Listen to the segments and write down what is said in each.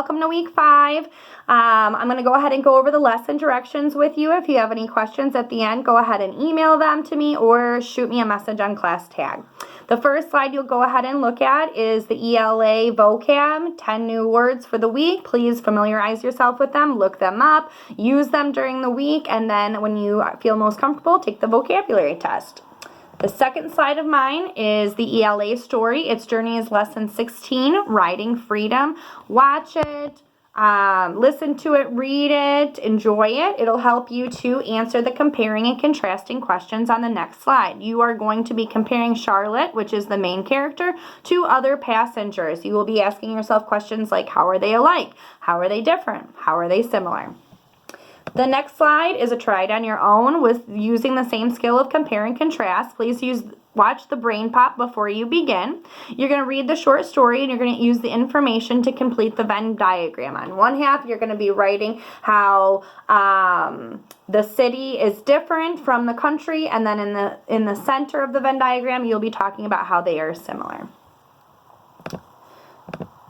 welcome to week 5. I'm going to go ahead and go over the lesson directions with you. If you have any questions at the end, go ahead and email them to me or shoot me a message on ClassTag. The first slide you'll go ahead and look at is the ELA vocab, 10 new words for the week. Please familiarize yourself with them, look them up, use them during the week, and then when you feel most comfortable, take the vocabulary test. The second slide of mine is the ELA story. Its journey is lesson 16, Riding Freedom. Watch it, listen to it, read it, enjoy it. It'll help you to answer the comparing and contrasting questions on the next slide. You are going to be comparing Charlotte, which is the main character, to other passengers. You will be asking yourself questions like, how are they alike? How are they different? How are they similar? The next slide is a try it on your own with using the same skill of compare and contrast. Please watch the brain pop before you begin. You're going to read the short story and you're going to use the information to complete the Venn diagram. On one half, you're going to be writing how the city is different from the country, and then in the center of the Venn diagram, you'll be talking about how they are similar.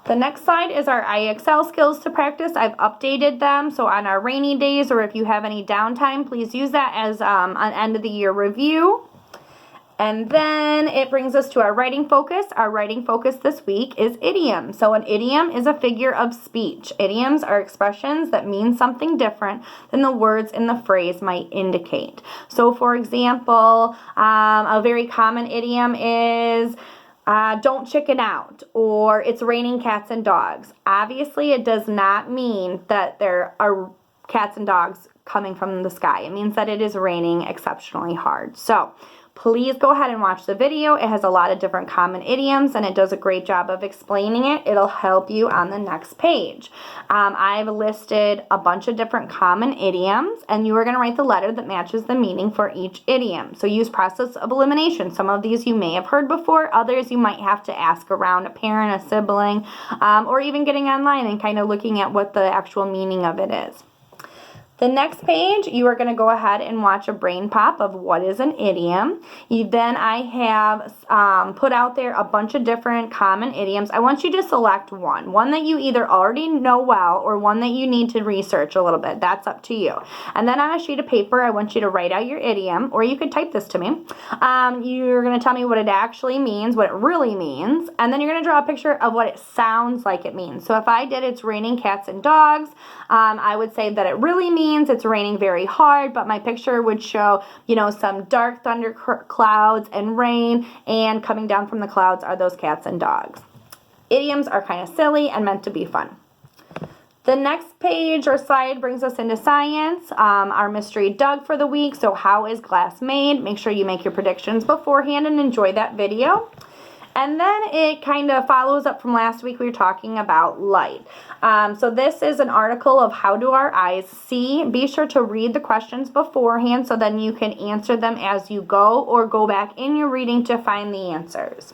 The next slide is our IXL skills to practice. I've updated them, so on our rainy days or if you have any downtime, please use that as an end of the year review. And then it brings us to our writing focus. Our writing focus this week is idiom. So an idiom is a figure of speech. Idioms are expressions that mean something different than the words in the phrase might indicate. So for example, a very common idiom is don't chicken out, or it's raining cats and dogs. Obviously, it does not mean that there are cats and dogs coming from the sky. It means that it is raining exceptionally hard. So please go ahead and watch the video. It has a lot of different common idioms, and it does a great job of explaining it. It'll help you on the next page. I've listed a bunch of different common idioms, and you are going to write the letter that matches the meaning for each idiom. So use process of elimination. Some of these you may have heard before. Others you might have to ask around a parent, a sibling, or even getting online and kind of looking at what the actual meaning of it is. The next page, you are going to go ahead and watch a brain pop of what is an idiom. Then I have put out there a bunch of different common idioms. I want you to select one that you either already know well or one that you need to research a little bit. That's up to you. And then on a sheet of paper, I want you to write out your idiom, or you could type this to me. You're going to tell me what it actually means, what it really means, and then you're going to draw a picture of what it sounds like it means. So if I did it's raining cats and dogs, I would say that it really means it's raining very hard, but my picture would show, some dark thunder clouds and rain, and coming down from the clouds are those cats and dogs. Idioms are kind of silly and meant to be fun. The next page or slide brings us into science, our mystery Doug for the week. So how is glass made? Make sure you make your predictions beforehand and enjoy that video. And then it kind of follows up from last week. We were talking about light. So this is an article of how do our eyes see. Be sure to read the questions beforehand so then you can answer them as you go or go back in your reading to find the answers.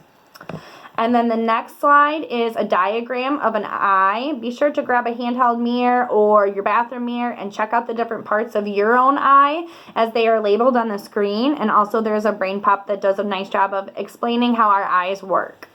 And then the next slide is a diagram of an eye. Be sure to grab a handheld mirror or your bathroom mirror and check out the different parts of your own eye as they are labeled on the screen. And also there's a brain pop that does a nice job of explaining how our eyes work.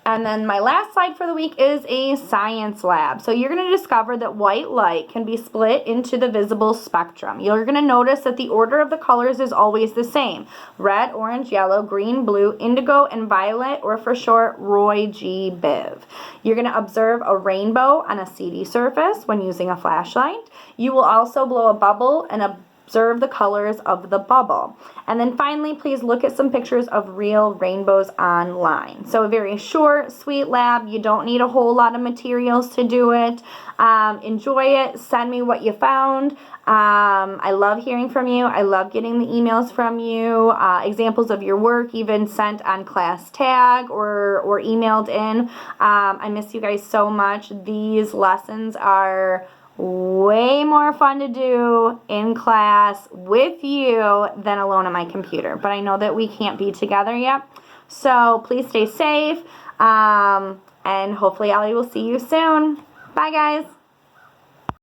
And then my last slide for the week is a science lab. So you're going to discover that white light can be split into the visible spectrum. You're going to notice that the order of the colors is always the same. Red, orange, yellow, green, blue, indigo, and violet, or for short, Roy G. Biv. You're going to observe a rainbow on a seedy surface when using a flashlight. You will also blow a bubble and observe the colors of the bubble. And then finally, please look at some pictures of real rainbows online. So a very short, sweet lab. You don't need a whole lot of materials to do it. Enjoy it. Send me what you found. I love hearing from you. I love getting the emails from you. Examples of your work even sent on ClassTag or emailed in. I miss you guys so much. These lessons are way more fun to do in class with you than alone on my computer. But I know that we can't be together yet. So please stay safe. And hopefully Allie will see you soon. Bye guys.